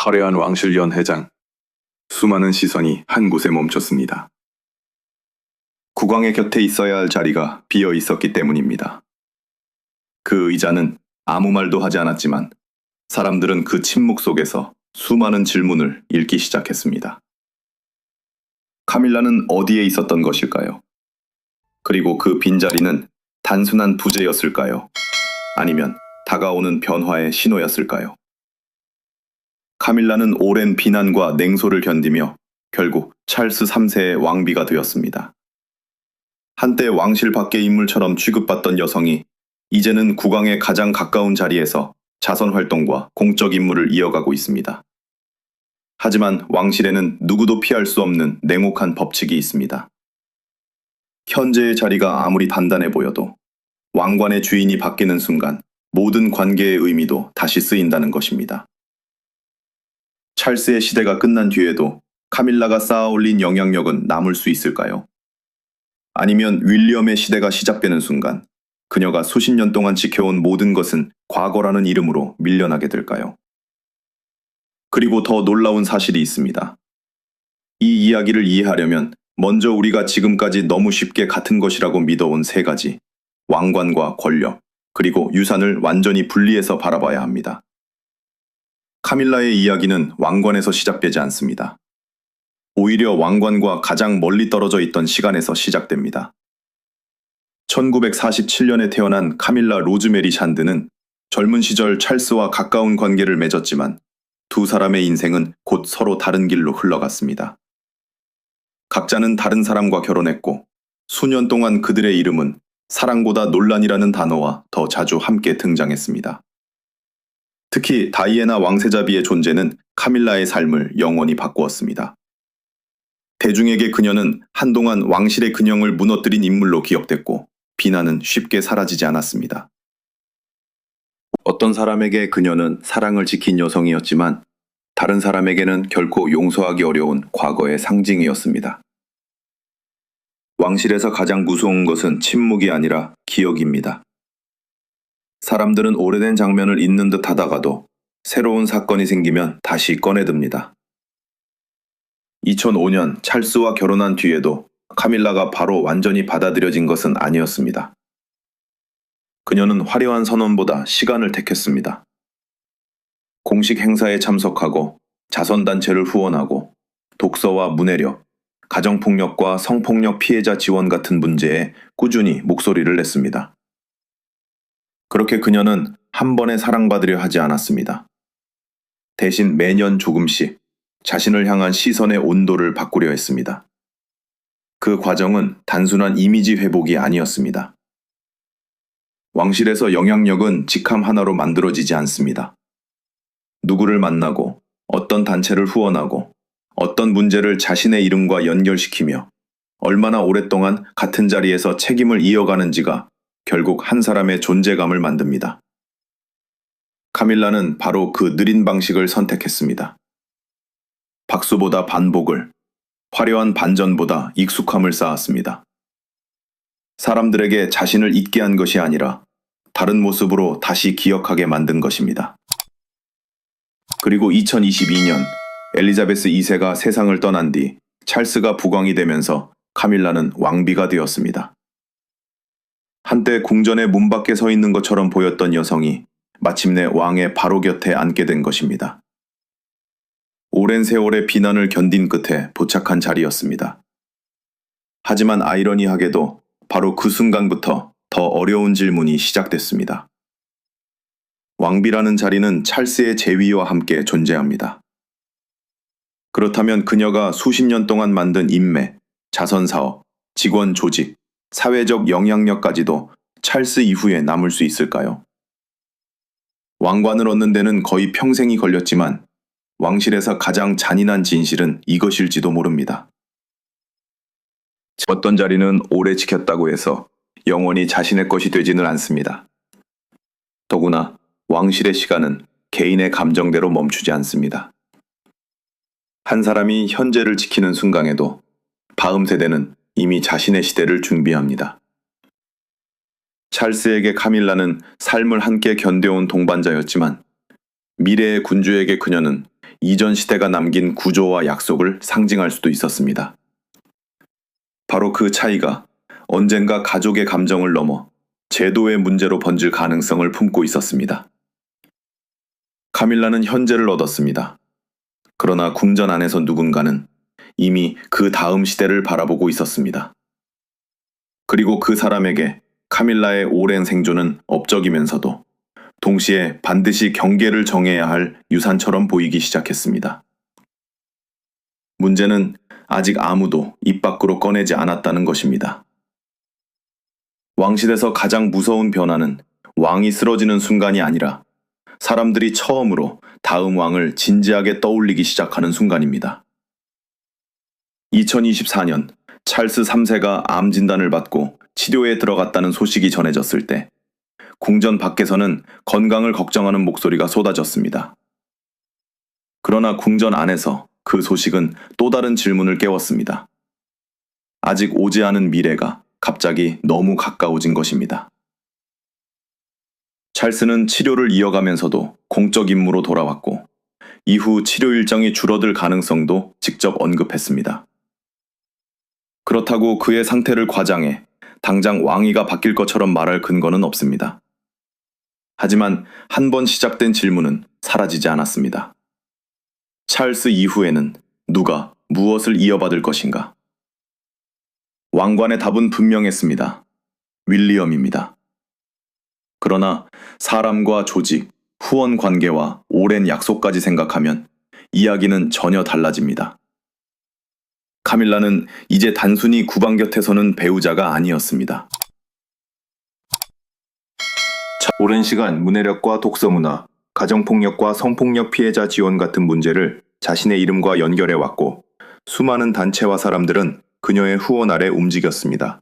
화려한 왕실 연회장. 수많은 시선이 한 곳에 멈췄습니다. 국왕의 곁에 있어야 할 자리가 비어 있었기 때문입니다. 그 의자는 아무 말도 하지 않았지만 사람들은 그 침묵 속에서 수많은 질문을 읽기 시작했습니다. 카밀라는 어디에 있었던 것일까요? 그리고 그 빈자리는 단순한 부재였을까요? 아니면 다가오는 변화의 신호였을까요? 카밀라는 오랜 비난과 냉소를 견디며 결국 찰스 3세의 왕비가 되었습니다. 한때 왕실 밖의 인물처럼 취급받던 여성이 이제는 국왕의 가장 가까운 자리에서 자선 활동과 공적 임무를 이어가고 있습니다. 하지만 왕실에는 누구도 피할 수 없는 냉혹한 법칙이 있습니다. 현재의 자리가 아무리 단단해 보여도 왕관의 주인이 바뀌는 순간 모든 관계의 의미도 다시 쓰인다는 것입니다. 찰스의 시대가 끝난 뒤에도 카밀라가 쌓아올린 영향력은 남을 수 있을까요? 아니면 윌리엄의 시대가 시작되는 순간 그녀가 수십 년 동안 지켜온 모든 것은 과거라는 이름으로 밀려나게 될까요? 그리고 더 놀라운 사실이 있습니다. 이 이야기를 이해하려면 먼저 우리가 지금까지 너무 쉽게 같은 것이라고 믿어온 세 가지, 왕관과 권력, 그리고 유산을 완전히 분리해서 바라봐야 합니다. 카밀라의 이야기는 왕관에서 시작되지 않습니다. 오히려 왕관과 가장 멀리 떨어져 있던 시간에서 시작됩니다. 1947년에 태어난 카밀라 로즈메리 샨드는 젊은 시절 찰스와 가까운 관계를 맺었지만 두 사람의 인생은 곧 서로 다른 길로 흘러갔습니다. 각자는 다른 사람과 결혼했고 수년 동안 그들의 이름은 사랑보다 논란이라는 단어와 더 자주 함께 등장했습니다. 특히 다이애나 왕세자비의 존재는 카밀라의 삶을 영원히 바꾸었습니다. 대중에게 그녀는 한동안 왕실의 균형을 무너뜨린 인물로 기억됐고 비난은 쉽게 사라지지 않았습니다. 어떤 사람에게 그녀는 사랑을 지킨 여성이었지만 다른 사람에게는 결코 용서하기 어려운 과거의 상징이었습니다. 왕실에서 가장 무서운 것은 침묵이 아니라 기억입니다. 사람들은 오래된 장면을 잊는 듯 하다가도 새로운 사건이 생기면 다시 꺼내듭니다. 2005년 찰스와 결혼한 뒤에도 카밀라가 바로 완전히 받아들여진 것은 아니었습니다. 그녀는 화려한 선언보다 시간을 택했습니다. 공식 행사에 참석하고 자선단체를 후원하고 독서와 문해력, 가정폭력과 성폭력 피해자 지원 같은 문제에 꾸준히 목소리를 냈습니다. 그렇게 그녀는 한 번에 사랑받으려 하지 않았습니다. 대신 매년 조금씩 자신을 향한 시선의 온도를 바꾸려 했습니다. 그 과정은 단순한 이미지 회복이 아니었습니다. 왕실에서 영향력은 직함 하나로 만들어지지 않습니다. 누구를 만나고 어떤 단체를 후원하고 어떤 문제를 자신의 이름과 연결시키며 얼마나 오랫동안 같은 자리에서 책임을 이어가는지가 결국 한 사람의 존재감을 만듭니다. 카밀라는 바로 그 느린 방식을 선택했습니다. 박수보다 반복을, 화려한 반전보다 익숙함을 쌓았습니다. 사람들에게 자신을 잊게 한 것이 아니라 다른 모습으로 다시 기억하게 만든 것입니다. 그리고 2022년 엘리자베스 2세가 세상을 떠난 뒤 찰스가 국왕이 되면서 카밀라는 왕비가 되었습니다. 한때 궁전의 문 밖에 서 있는 것처럼 보였던 여성이 마침내 왕의 바로 곁에 앉게 된 것입니다. 오랜 세월의 비난을 견딘 끝에 도착한 자리였습니다. 하지만 아이러니하게도 바로 그 순간부터 더 어려운 질문이 시작됐습니다. 왕비라는 자리는 찰스의 재위와 함께 존재합니다. 그렇다면 그녀가 수십 년 동안 만든 인맥, 자선사업, 직원 조직, 사회적 영향력까지도 찰스 이후에 남을 수 있을까요? 왕관을 얻는 데는 거의 평생이 걸렸지만 왕실에서 가장 잔인한 진실은 이것일지도 모릅니다. 어떤 자리는 오래 지켰다고 해서 영원히 자신의 것이 되지는 않습니다. 더구나 왕실의 시간은 개인의 감정대로 멈추지 않습니다. 한 사람이 현재를 지키는 순간에도 다음 세대는 이미 자신의 시대를 준비합니다. 찰스에게 카밀라는 삶을 함께 견뎌온 동반자였지만 미래의 군주에게 그녀는 이전 시대가 남긴 구조와 약속을 상징할 수도 있었습니다. 바로 그 차이가 언젠가 가족의 감정을 넘어 제도의 문제로 번질 가능성을 품고 있었습니다. 카밀라는 현재를 얻었습니다. 그러나 궁전 안에서 누군가는 이미 그 다음 시대를 바라보고 있었습니다. 그리고 그 사람에게 카밀라의 오랜 생존은 업적이면서도 동시에 반드시 경계를 정해야 할 유산처럼 보이기 시작했습니다. 문제는 아직 아무도 입 밖으로 꺼내지 않았다는 것입니다. 왕실에서 가장 무서운 변화는 왕이 쓰러지는 순간이 아니라 사람들이 처음으로 다음 왕을 진지하게 떠올리기 시작하는 순간입니다. 2024년 찰스 3세가 암 진단을 받고 치료에 들어갔다는 소식이 전해졌을 때 궁전 밖에서는 건강을 걱정하는 목소리가 쏟아졌습니다. 그러나 궁전 안에서 그 소식은 또 다른 질문을 깨웠습니다. 아직 오지 않은 미래가 갑자기 너무 가까워진 것입니다. 찰스는 치료를 이어가면서도 공적 임무로 돌아왔고 이후 치료 일정이 줄어들 가능성도 직접 언급했습니다. 그렇다고 그의 상태를 과장해 당장 왕위가 바뀔 것처럼 말할 근거는 없습니다. 하지만 한 번 시작된 질문은 사라지지 않았습니다. 찰스 이후에는 누가 무엇을 이어받을 것인가? 왕관의 답은 분명했습니다. 윌리엄입니다. 그러나 사람과 조직, 후원 관계와 오랜 약속까지 생각하면 이야기는 전혀 달라집니다. 카밀라는 이제 단순히 국왕 곁에 서는 배우자가 아니었습니다. 오랜 시간 문해력과 독서문화, 가정폭력과 성폭력 피해자 지원 같은 문제를 자신의 이름과 연결해왔고 수많은 단체와 사람들은 그녀의 후원 아래 움직였습니다.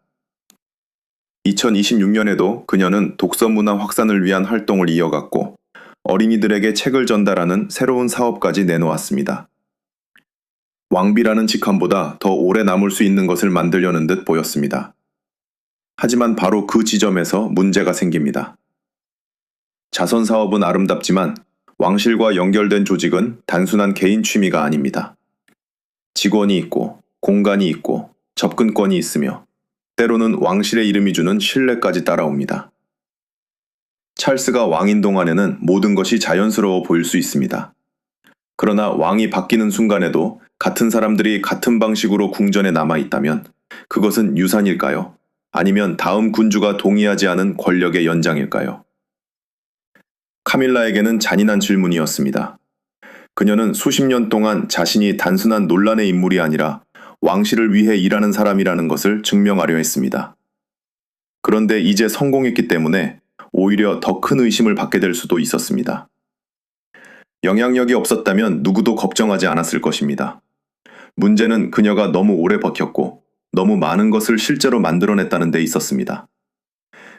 2026년에도 그녀는 독서문화 확산을 위한 활동을 이어갔고 어린이들에게 책을 전달하는 새로운 사업까지 내놓았습니다. 왕비라는 직함보다 더 오래 남을 수 있는 것을 만들려는 듯 보였습니다. 하지만 바로 그 지점에서 문제가 생깁니다. 자선 사업은 아름답지만 왕실과 연결된 조직은 단순한 개인 취미가 아닙니다. 직원이 있고 공간이 있고 접근권이 있으며 때로는 왕실의 이름이 주는 신뢰까지 따라옵니다. 찰스가 왕인 동안에는 모든 것이 자연스러워 보일 수 있습니다. 그러나 왕이 바뀌는 순간에도 같은 사람들이 같은 방식으로 궁전에 남아있다면 그것은 유산일까요? 아니면 다음 군주가 동의하지 않은 권력의 연장일까요? 카밀라에게는 잔인한 질문이었습니다. 그녀는 수십 년 동안 자신이 단순한 논란의 인물이 아니라 왕실을 위해 일하는 사람이라는 것을 증명하려 했습니다. 그런데 이제 성공했기 때문에 오히려 더 큰 의심을 받게 될 수도 있었습니다. 영향력이 없었다면 누구도 걱정하지 않았을 것입니다. 문제는 그녀가 너무 오래 버텼고 너무 많은 것을 실제로 만들어냈다는 데 있었습니다.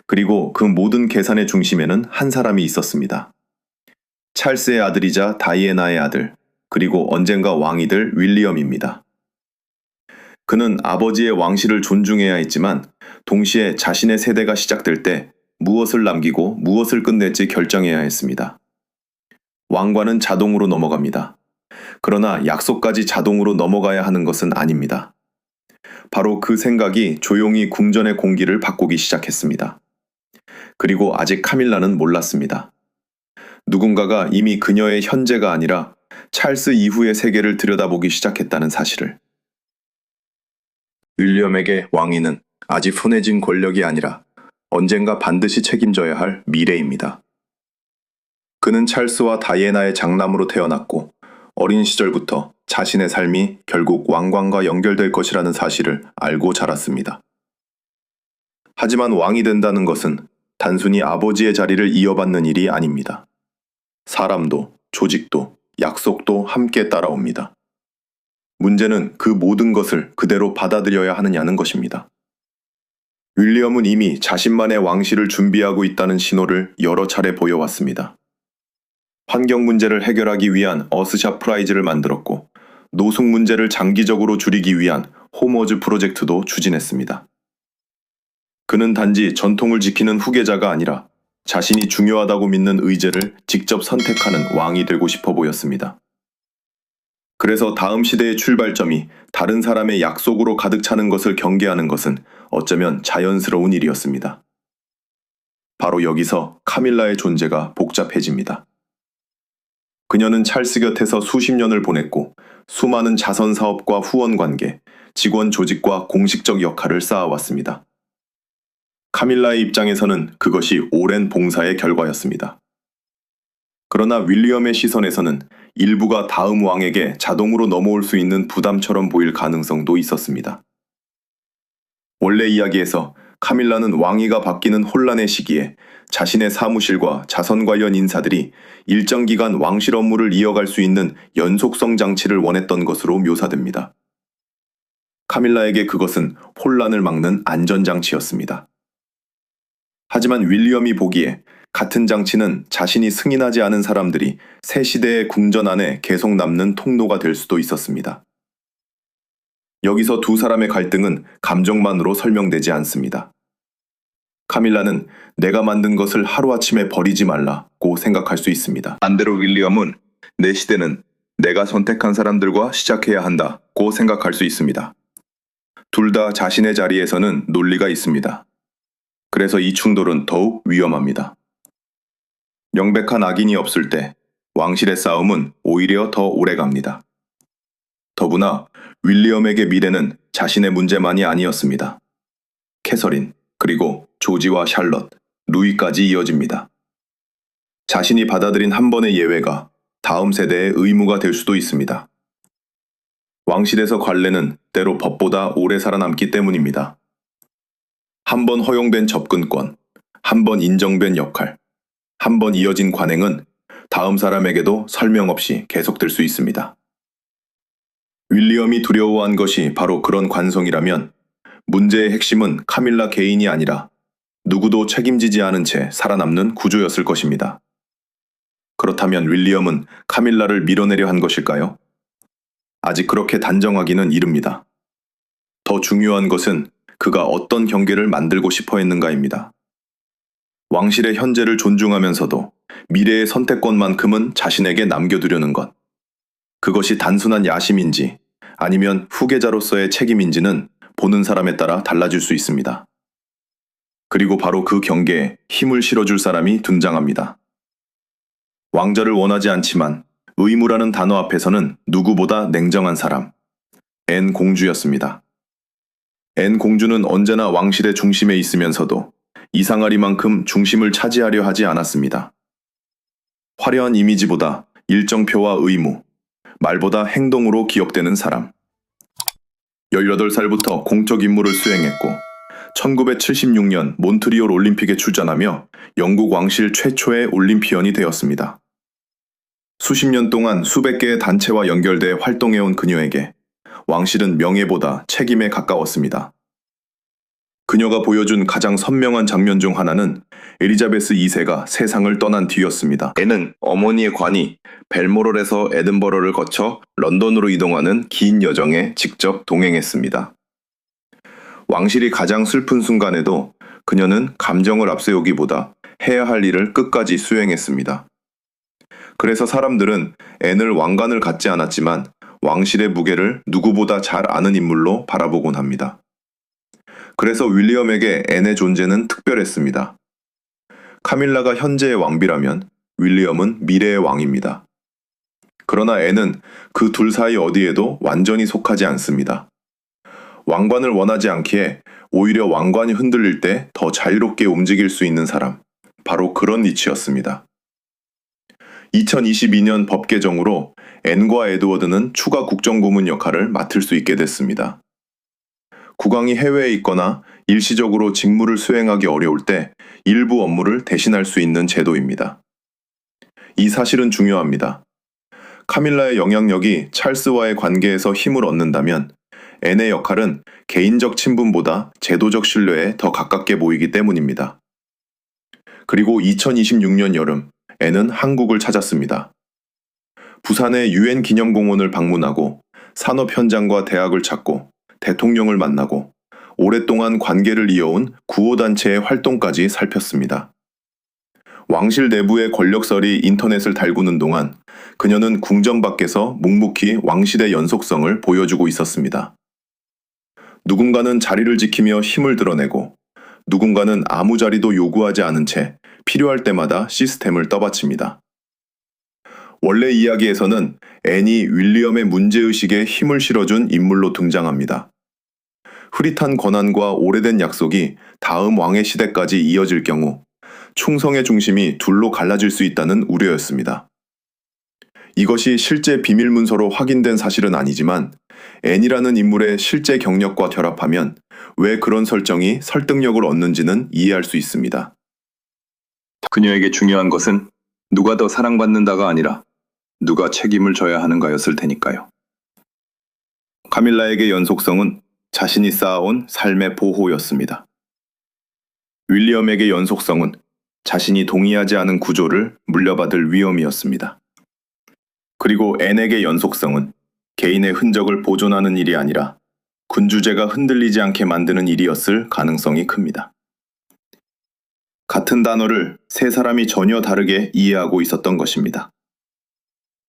그리고 그 모든 계산의 중심에는 한 사람이 있었습니다. 찰스의 아들이자 다이애나의 아들, 그리고 언젠가 왕이 될 윌리엄입니다. 그는 아버지의 왕실을 존중해야 했지만 동시에 자신의 세대가 시작될 때 무엇을 남기고 무엇을 끝낼지 결정해야 했습니다. 왕관은 자동으로 넘어갑니다. 그러나 약속까지 자동으로 넘어가야 하는 것은 아닙니다. 바로 그 생각이 조용히 궁전의 공기를 바꾸기 시작했습니다. 그리고 아직 카밀라는 몰랐습니다. 누군가가 이미 그녀의 현재가 아니라 찰스 이후의 세계를 들여다보기 시작했다는 사실을. 윌리엄에게 왕위는 아직 손에 쥔 권력이 아니라 언젠가 반드시 책임져야 할 미래입니다. 그는 찰스와 다이애나의 장남으로 태어났고 어린 시절부터 자신의 삶이 결국 왕관과 연결될 것이라는 사실을 알고 자랐습니다. 하지만 왕이 된다는 것은 단순히 아버지의 자리를 이어받는 일이 아닙니다. 사람도, 조직도, 약속도 함께 따라옵니다. 문제는 그 모든 것을 그대로 받아들여야 하느냐는 것입니다. 윌리엄은 이미 자신만의 왕실을 준비하고 있다는 신호를 여러 차례 보여왔습니다. 환경 문제를 해결하기 위한 어스샷 프라이즈를 만들었고 노숙 문제를 장기적으로 줄이기 위한 홈워즈 프로젝트도 추진했습니다. 그는 단지 전통을 지키는 후계자가 아니라 자신이 중요하다고 믿는 의제를 직접 선택하는 왕이 되고 싶어 보였습니다. 그래서 다음 시대의 출발점이 다른 사람의 약속으로 가득 차는 것을 경계하는 것은 어쩌면 자연스러운 일이었습니다. 바로 여기서 카밀라의 존재가 복잡해집니다. 그녀는 찰스 곁에서 수십 년을 보냈고 수많은 자선 사업과 후원 관계, 직원 조직과 공식적 역할을 쌓아왔습니다. 카밀라의 입장에서는 그것이 오랜 봉사의 결과였습니다. 그러나 윌리엄의 시선에서는 일부가 다음 왕에게 자동으로 넘어올 수 있는 부담처럼 보일 가능성도 있었습니다. 원래 이야기에서 카밀라는 왕위가 바뀌는 혼란의 시기에 자신의 사무실과 자선 관련 인사들이 일정 기간 왕실 업무를 이어갈 수 있는 연속성 장치를 원했던 것으로 묘사됩니다. 카밀라에게 그것은 혼란을 막는 안전장치였습니다. 하지만 윌리엄이 보기에 같은 장치는 자신이 승인하지 않은 사람들이 새 시대의 궁전 안에 계속 남는 통로가 될 수도 있었습니다. 여기서 두 사람의 갈등은 감정만으로 설명되지 않습니다. 카밀라는 내가 만든 것을 하루아침에 버리지 말라고 생각할 수 있습니다. 반대로 윌리엄은 내 시대는 내가 선택한 사람들과 시작해야 한다고 생각할 수 있습니다. 둘 다 자신의 자리에서는 논리가 있습니다. 그래서 이 충돌은 더욱 위험합니다. 명백한 악인이 없을 때 왕실의 싸움은 오히려 더 오래갑니다. 더구나 윌리엄에게 미래는 자신의 문제만이 아니었습니다. 캐서린, 그리고 조지와 샬럿, 루이까지 이어집니다. 자신이 받아들인 한 번의 예외가 다음 세대의 의무가 될 수도 있습니다. 왕실에서 관례는 때로 법보다 오래 살아남기 때문입니다. 한 번 허용된 접근권, 한 번 인정된 역할, 한 번 이어진 관행은 다음 사람에게도 설명 없이 계속될 수 있습니다. 윌리엄이 두려워한 것이 바로 그런 관성이라면 문제의 핵심은 카밀라 개인이 아니라 누구도 책임지지 않은 채 살아남는 구조였을 것입니다. 그렇다면 윌리엄은 카밀라를 밀어내려 한 것일까요? 아직 그렇게 단정하기는 이릅니다. 더 중요한 것은 그가 어떤 경계를 만들고 싶어 했는가입니다. 왕실의 현재를 존중하면서도 미래의 선택권만큼은 자신에게 남겨두려는 것. 그것이 단순한 야심인지 아니면 후계자로서의 책임인지는 보는 사람에 따라 달라질 수 있습니다. 그리고 바로 그 경계에 힘을 실어줄 사람이 등장합니다. 왕자를 원하지 않지만 의무라는 단어 앞에서는 누구보다 냉정한 사람, 앤 공주였습니다. 앤 공주는 언제나 왕실의 중심에 있으면서도 이상하리만큼 중심을 차지하려 하지 않았습니다. 화려한 이미지보다 일정표와 의무, 말보다 행동으로 기억되는 사람. 18살부터 공적 임무를 수행했고 1976년 몬트리올 올림픽에 출전하며 영국 왕실 최초의 올림피언이 되었습니다. 수십 년 동안 수백 개의 단체와 연결돼 활동해온 그녀에게 왕실은 명예보다 책임에 가까웠습니다. 그녀가 보여준 가장 선명한 장면 중 하나는 엘리자베스 2세가 세상을 떠난 뒤였습니다. 앤은 어머니의 관이 벨모럴에서 에든버러를 거쳐 런던으로 이동하는 긴 여정에 직접 동행했습니다. 왕실이 가장 슬픈 순간에도 그녀는 감정을 앞세우기보다 해야 할 일을 끝까지 수행했습니다. 그래서 사람들은 앤을 왕관을 갖지 않았지만 왕실의 무게를 누구보다 잘 아는 인물로 바라보곤 합니다. 그래서 윌리엄에게 앤의 존재는 특별했습니다. 카밀라가 현재의 왕비라면 윌리엄은 미래의 왕입니다. 그러나 앤은 그 둘 사이 어디에도 완전히 속하지 않습니다. 왕관을 원하지 않기에 오히려 왕관이 흔들릴 때 더 자유롭게 움직일 수 있는 사람, 바로 그런 위치였습니다. 2022년 법 개정으로 앤과 에드워드는 추가 국정고문 역할을 맡을 수 있게 됐습니다. 국왕이 해외에 있거나 일시적으로 직무를 수행하기 어려울 때 일부 업무를 대신할 수 있는 제도입니다. 이 사실은 중요합니다. 카밀라의 영향력이 찰스와의 관계에서 힘을 얻는다면 앤의 역할은 개인적 친분보다 제도적 신뢰에 더 가깝게 보이기 때문입니다. 그리고 2026년 여름, 앤은 한국을 찾았습니다. 부산의 유엔 기념공원을 방문하고 산업 현장과 대학을 찾고 대통령을 만나고 오랫동안 관계를 이어온 구호단체의 활동까지 살폈습니다. 왕실 내부의 권력설이 인터넷을 달구는 동안 그녀는 궁전 밖에서 묵묵히 왕실의 연속성을 보여주고 있었습니다. 누군가는 자리를 지키며 힘을 드러내고 누군가는 아무 자리도 요구하지 않은 채 필요할 때마다 시스템을 떠받칩니다. 원래 이야기에서는 앤이 윌리엄의 문제의식에 힘을 실어준 인물로 등장합니다. 흐릿한 권한과 오래된 약속이 다음 왕의 시대까지 이어질 경우 충성의 중심이 둘로 갈라질 수 있다는 우려였습니다. 이것이 실제 비밀문서로 확인된 사실은 아니지만 앤이라는 인물의 실제 경력과 결합하면 왜 그런 설정이 설득력을 얻는지는 이해할 수 있습니다. 그녀에게 중요한 것은 누가 더 사랑받는다가 아니라 누가 책임을 져야 하는가였을 테니까요. 카밀라에게 연속성은 자신이 쌓아온 삶의 보호였습니다. 윌리엄에게 연속성은 자신이 동의하지 않은 구조를 물려받을 위험이었습니다. 그리고 앤에게 연속성은 개인의 흔적을 보존하는 일이 아니라 군주제가 흔들리지 않게 만드는 일이었을 가능성이 큽니다. 같은 단어를 세 사람이 전혀 다르게 이해하고 있었던 것입니다.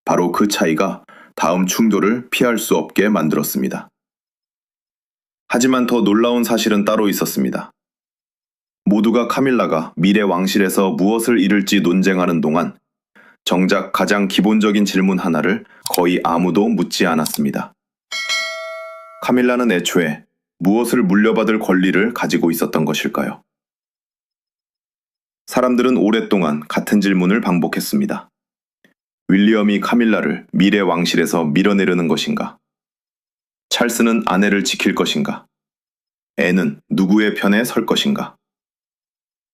바로 그 차이가 다음 충돌을 피할 수 없게 만들었습니다. 하지만 더 놀라운 사실은 따로 있었습니다. 모두가 카밀라가 미래 왕실에서 무엇을 이룰지 논쟁하는 동안 정작 가장 기본적인 질문 하나를 거의 아무도 묻지 않았습니다. 카밀라는 애초에 무엇을 물려받을 권리를 가지고 있었던 것일까요? 사람들은 오랫동안 같은 질문을 반복했습니다. 윌리엄이 카밀라를 미래 왕실에서 밀어내려는 것인가? 찰스는 아내를 지킬 것인가? 앤은 누구의 편에 설 것인가?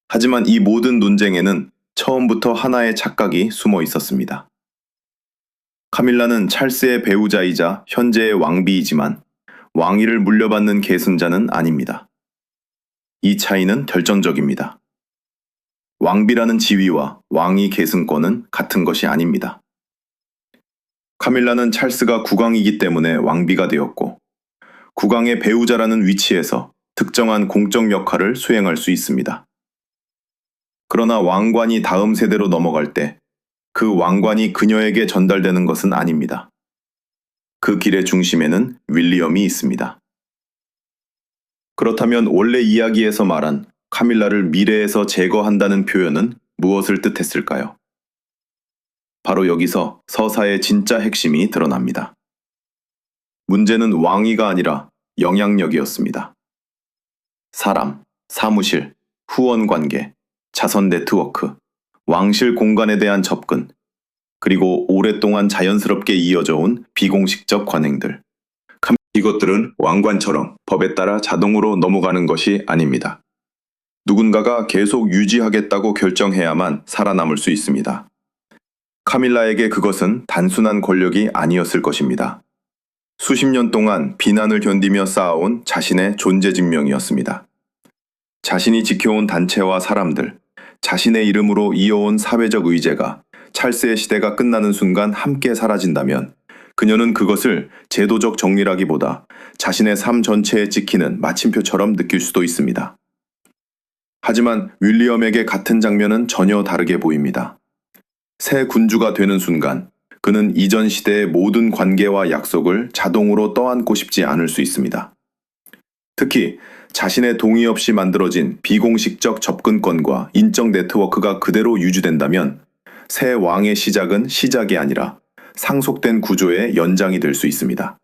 하지만 이 모든 논쟁에는 처음부터 하나의 착각이 숨어 있었습니다. 카밀라는 찰스의 배우자이자 현재의 왕비이지만 왕위를 물려받는 계승자는 아닙니다. 이 차이는 결정적입니다. 왕비라는 지위와 왕위 계승권은 같은 것이 아닙니다. 카밀라는 찰스가 국왕이기 때문에 왕비가 되었고 국왕의 배우자라는 위치에서 특정한 공적 역할을 수행할 수 있습니다. 그러나 왕관이 다음 세대로 넘어갈 때 그 왕관이 그녀에게 전달되는 것은 아닙니다. 그 길의 중심에는 윌리엄이 있습니다. 그렇다면 원래 이야기에서 말한 카밀라를 미래에서 제거한다는 표현은 무엇을 뜻했을까요? 바로 여기서 서사의 진짜 핵심이 드러납니다. 문제는 왕위가 아니라 영향력이었습니다. 사람, 사무실, 후원 관계, 자선 네트워크, 왕실 공간에 대한 접근, 그리고 오랫동안 자연스럽게 이어져 온 비공식적 관행들. 이것들은 왕관처럼 법에 따라 자동으로 넘어가는 것이 아닙니다. 누군가가 계속 유지하겠다고 결정해야만 살아남을 수 있습니다. 카밀라에게 그것은 단순한 권력이 아니었을 것입니다. 수십 년 동안 비난을 견디며 쌓아온 자신의 존재증명이었습니다. 자신이 지켜온 단체와 사람들, 자신의 이름으로 이어온 사회적 의제가 찰스의 시대가 끝나는 순간 함께 사라진다면 그녀는 그것을 제도적 정리라기보다 자신의 삶 전체에 찍히는 마침표처럼 느낄 수도 있습니다. 하지만 윌리엄에게 같은 장면은 전혀 다르게 보입니다. 새 군주가 되는 순간 그는 이전 시대의 모든 관계와 약속을 자동으로 떠안고 싶지 않을 수 있습니다. 특히 자신의 동의 없이 만들어진 비공식적 접근권과 인적 네트워크가 그대로 유지된다면 새 왕의 시작은 시작이 아니라 상속된 구조의 연장이 될 수 있습니다.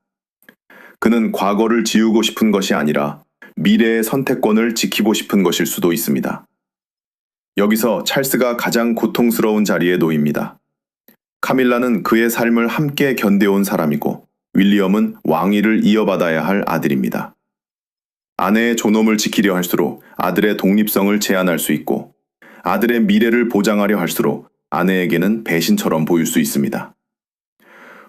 그는 과거를 지우고 싶은 것이 아니라 미래의 선택권을 지키고 싶은 것일 수도 있습니다. 여기서 찰스가 가장 고통스러운 자리에 놓입니다. 카밀라는 그의 삶을 함께 견뎌온 사람이고 윌리엄은 왕위를 이어받아야 할 아들입니다. 아내의 존엄을 지키려 할수록 아들의 독립성을 제한할 수 있고 아들의 미래를 보장하려 할수록 아내에게는 배신처럼 보일 수 있습니다.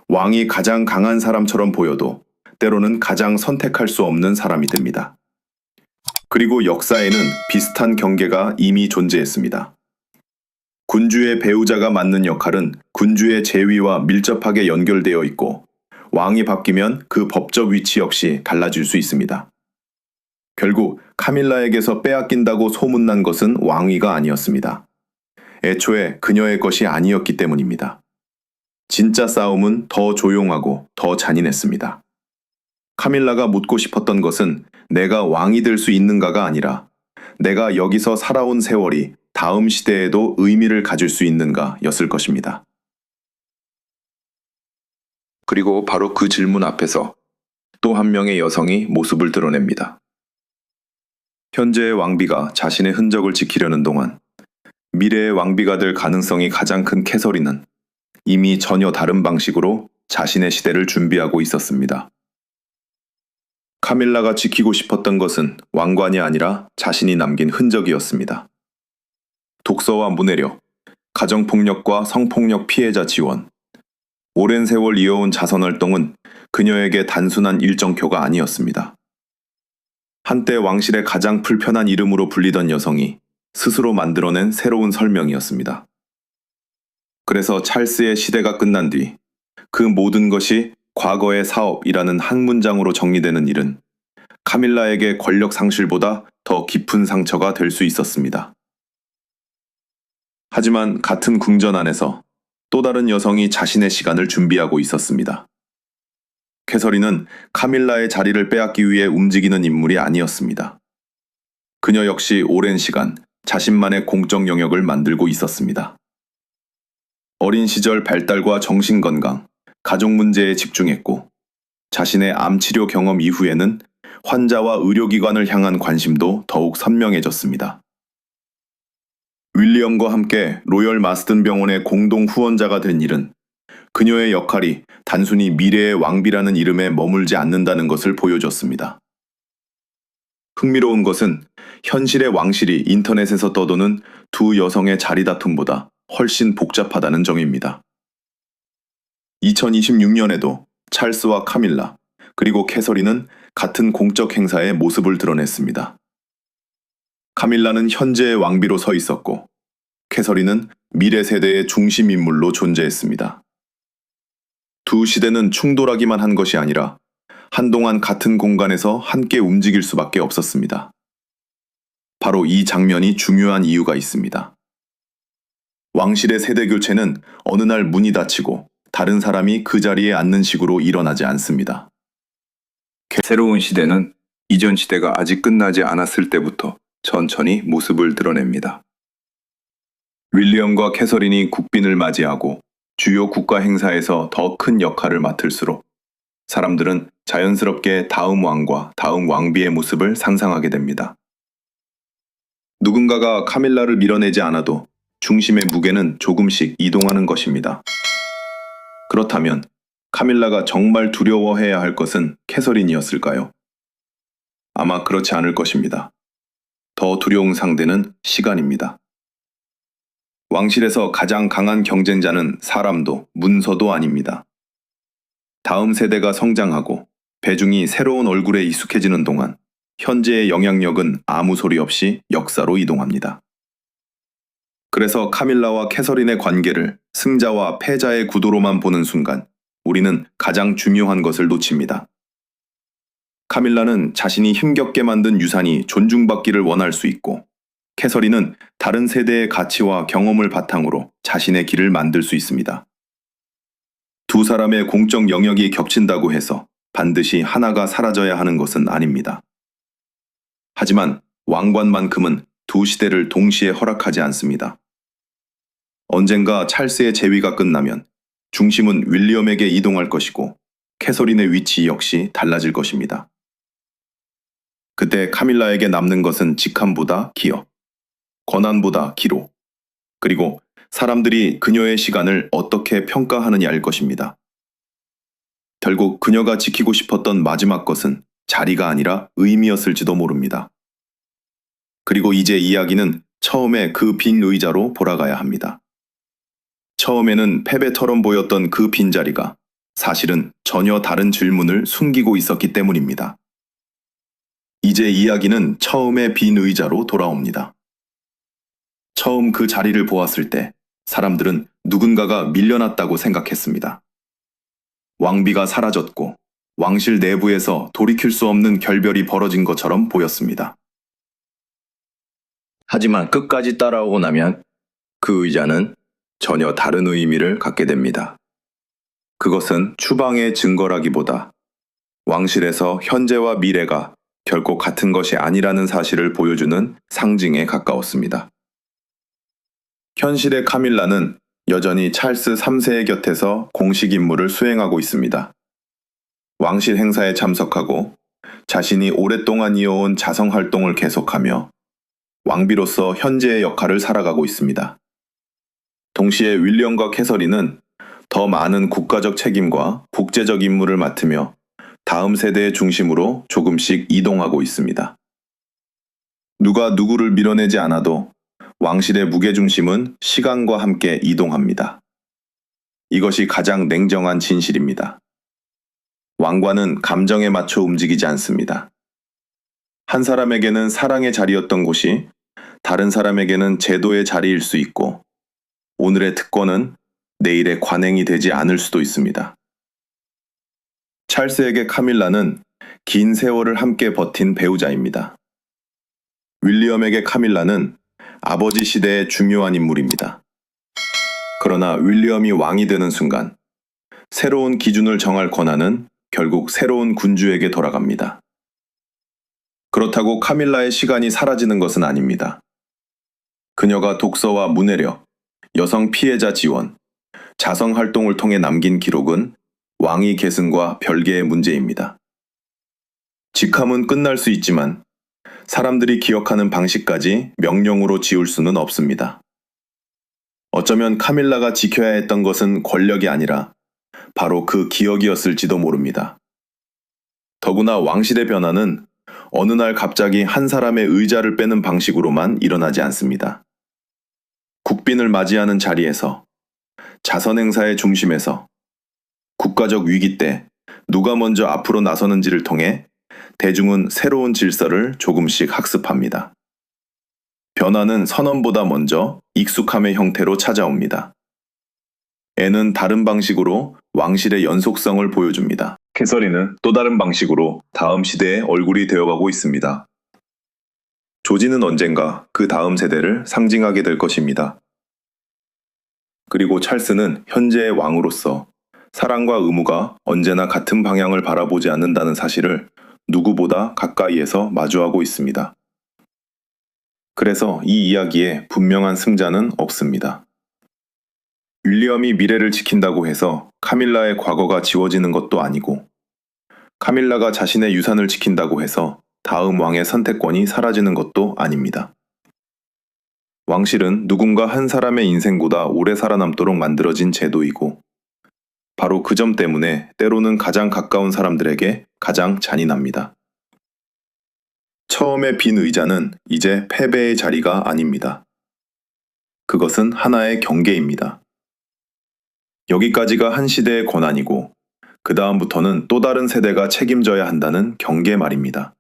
왕이 가장 강한 사람처럼 보여도 때로는 가장 선택할 수 없는 사람이 됩니다. 그리고 역사에는 비슷한 경계가 이미 존재했습니다. 군주의 배우자가 맡는 역할은 군주의 재위와 밀접하게 연결되어 있고 왕이 바뀌면 그 법적 위치 역시 달라질 수 있습니다. 결국 카밀라에게서 빼앗긴다고 소문난 것은 왕위가 아니었습니다. 애초에 그녀의 것이 아니었기 때문입니다. 진짜 싸움은 더 조용하고 더 잔인했습니다. 카밀라가 묻고 싶었던 것은 내가 왕이 될 수 있는가가 아니라 내가 여기서 살아온 세월이 다음 시대에도 의미를 가질 수 있는가 였을 것입니다. 그리고 바로 그 질문 앞에서 또 한 명의 여성이 모습을 드러냅니다. 현재의 왕비가 자신의 흔적을 지키려는 동안 미래의 왕비가 될 가능성이 가장 큰 캐서린은 이미 전혀 다른 방식으로 자신의 시대를 준비하고 있었습니다. 카밀라가 지키고 싶었던 것은 왕관이 아니라 자신이 남긴 흔적이었습니다. 독서와 문해력, 가정폭력과 성폭력 피해자 지원, 오랜 세월 이어온 자선활동은 그녀에게 단순한 일정표가 아니었습니다. 한때 왕실의 가장 불편한 이름으로 불리던 여성이 스스로 만들어낸 새로운 설명이었습니다. 그래서 찰스의 시대가 끝난 뒤 그 모든 것이 과거의 사업이라는 한 문장으로 정리되는 일은 카밀라에게 권력 상실보다 더 깊은 상처가 될 수 있었습니다. 하지만 같은 궁전 안에서 또 다른 여성이 자신의 시간을 준비하고 있었습니다. 캐서린은 카밀라의 자리를 빼앗기 위해 움직이는 인물이 아니었습니다. 그녀 역시 오랜 시간 자신만의 공적 영역을 만들고 있었습니다. 어린 시절 발달과 정신건강, 가족 문제에 집중했고 자신의 암치료 경험 이후에는 환자와 의료기관을 향한 관심도 더욱 선명해졌습니다. 윌리엄과 함께 로열 마스든 병원의 공동 후원자가 된 일은 그녀의 역할이 단순히 미래의 왕비라는 이름에 머물지 않는다는 것을 보여줬습니다. 흥미로운 것은 현실의 왕실이 인터넷에서 떠도는 두 여성의 자리 다툼보다 훨씬 복잡하다는 점입니다. 2026년에도 찰스와 카밀라, 그리고 캐서린은 같은 공적 행사에 모습을 드러냈습니다. 카밀라는 현재의 왕비로 서 있었고, 캐서린은 미래 세대의 중심 인물로 존재했습니다. 두 시대는 충돌하기만 한 것이 아니라 한동안 같은 공간에서 함께 움직일 수밖에 없었습니다. 바로 이 장면이 중요한 이유가 있습니다. 왕실의 세대 교체는 어느 날 문이 닫히고 다른 사람이 그 자리에 앉는 식으로 일어나지 않습니다. 새로운 시대는 이전 시대가 아직 끝나지 않았을 때부터 천천히 모습을 드러냅니다. 윌리엄과 캐서린이 국빈을 맞이하고 주요 국가 행사에서 더 큰 역할을 맡을수록 사람들은 자연스럽게 다음 왕과 다음 왕비의 모습을 상상하게 됩니다. 누군가가 카밀라를 밀어내지 않아도 중심의 무게는 조금씩 이동하는 것입니다. 그렇다면 카밀라가 정말 두려워해야 할 것은 캐서린이었을까요? 아마 그렇지 않을 것입니다. 더 두려운 상대는 시간입니다. 왕실에서 가장 강한 경쟁자는 사람도 문서도 아닙니다. 다음 세대가 성장하고 배중이 새로운 얼굴에 익숙해지는 동안 현재의 영향력은 아무 소리 없이 역사로 이동합니다. 그래서 카밀라와 캐서린의 관계를 승자와 패자의 구도로만 보는 순간 우리는 가장 중요한 것을 놓칩니다. 카밀라는 자신이 힘겹게 만든 유산이 존중받기를 원할 수 있고 캐서린은 다른 세대의 가치와 경험을 바탕으로 자신의 길을 만들 수 있습니다. 두 사람의 공적 영역이 겹친다고 해서 반드시 하나가 사라져야 하는 것은 아닙니다. 하지만 왕관만큼은 두 시대를 동시에 허락하지 않습니다. 언젠가 찰스의 재위가 끝나면 중심은 윌리엄에게 이동할 것이고 캐서린의 위치 역시 달라질 것입니다. 그때 카밀라에게 남는 것은 직함보다 기억, 권한보다 기록, 그리고 사람들이 그녀의 시간을 어떻게 평가하느냐일 것입니다. 결국 그녀가 지키고 싶었던 마지막 것은 자리가 아니라 의미였을지도 모릅니다. 그리고 이제 이야기는 처음에 그 빈 의자로 돌아가야 합니다. 처음에는 패배처럼 보였던 그 빈자리가 사실은 전혀 다른 질문을 숨기고 있었기 때문입니다. 이제 이야기는 처음의 빈 의자로 돌아옵니다. 처음 그 자리를 보았을 때 사람들은 누군가가 밀려났다고 생각했습니다. 왕비가 사라졌고 왕실 내부에서 돌이킬 수 없는 결별이 벌어진 것처럼 보였습니다. 하지만 끝까지 따라오고 나면 그 의자는 전혀 다른 의미를 갖게 됩니다. 그것은 추방의 증거라기보다 왕실에서 현재와 미래가 결코 같은 것이 아니라는 사실을 보여주는 상징에 가까웠습니다. 현실의 카밀라는 여전히 찰스 3세의 곁에서 공식 임무를 수행하고 있습니다. 왕실 행사에 참석하고 자신이 오랫동안 이어온 자성 활동을 계속하며 왕비로서 현재의 역할을 살아가고 있습니다. 동시에 윌리엄과 캐서린은 더 많은 국가적 책임과 국제적 임무를 맡으며 다음 세대의 중심으로 조금씩 이동하고 있습니다. 누가 누구를 밀어내지 않아도 왕실의 무게중심은 시간과 함께 이동합니다. 이것이 가장 냉정한 진실입니다. 왕관은 감정에 맞춰 움직이지 않습니다. 한 사람에게는 사랑의 자리였던 곳이 다른 사람에게는 제도의 자리일 수 있고, 오늘의 특권은 내일의 관행이 되지 않을 수도 있습니다. 찰스에게 카밀라는 긴 세월을 함께 버틴 배우자입니다. 윌리엄에게 카밀라는 아버지 시대의 중요한 인물입니다. 그러나 윌리엄이 왕이 되는 순간, 새로운 기준을 정할 권한은 결국 새로운 군주에게 돌아갑니다. 그렇다고 카밀라의 시간이 사라지는 것은 아닙니다. 그녀가 독서와 문해력, 여성 피해자 지원, 자성 활동을 통해 남긴 기록은 왕위 계승과 별개의 문제입니다. 직함은 끝날 수 있지만 사람들이 기억하는 방식까지 명령으로 지울 수는 없습니다. 어쩌면 카밀라가 지켜야 했던 것은 권력이 아니라 바로 그 기억이었을지도 모릅니다. 더구나 왕실의 변화는 어느 날 갑자기 한 사람의 의자를 빼는 방식으로만 일어나지 않습니다. 국빈을 맞이하는 자리에서, 자선 행사의 중심에서, 국가적 위기 때 누가 먼저 앞으로 나서는지를 통해 대중은 새로운 질서를 조금씩 학습합니다. 변화는 선언보다 먼저 익숙함의 형태로 찾아옵니다. 애는 다른 방식으로 왕실의 연속성을 보여줍니다. 캐서린은 또 다른 방식으로 다음 시대의 얼굴이 되어가고 있습니다. 조지는 언젠가 그 다음 세대를 상징하게 될 것입니다. 그리고 찰스는 현재의 왕으로서 사랑과 의무가 언제나 같은 방향을 바라보지 않는다는 사실을 누구보다 가까이에서 마주하고 있습니다. 그래서 이 이야기에 분명한 승자는 없습니다. 윌리엄이 미래를 지킨다고 해서 카밀라의 과거가 지워지는 것도 아니고, 카밀라가 자신의 유산을 지킨다고 해서 다음 왕의 선택권이 사라지는 것도 아닙니다. 왕실은 누군가 한 사람의 인생보다 오래 살아남도록 만들어진 제도이고, 바로 그 점 때문에 때로는 가장 가까운 사람들에게 가장 잔인합니다. 처음에 빈 의자는 이제 패배의 자리가 아닙니다. 그것은 하나의 경계입니다. 여기까지가 한 시대의 권한이고, 그 다음부터는 또 다른 세대가 책임져야 한다는 경계 말입니다.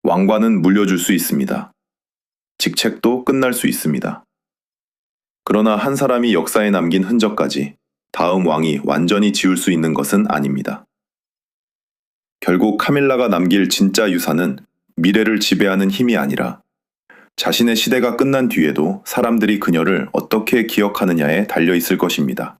왕관은 물려줄 수 있습니다. 직책도 끝날 수 있습니다. 그러나 한 사람이 역사에 남긴 흔적까지 다음 왕이 완전히 지울 수 있는 것은 아닙니다. 결국 카밀라가 남길 진짜 유산은 미래를 지배하는 힘이 아니라 자신의 시대가 끝난 뒤에도 사람들이 그녀를 어떻게 기억하느냐에 달려 있을 것입니다.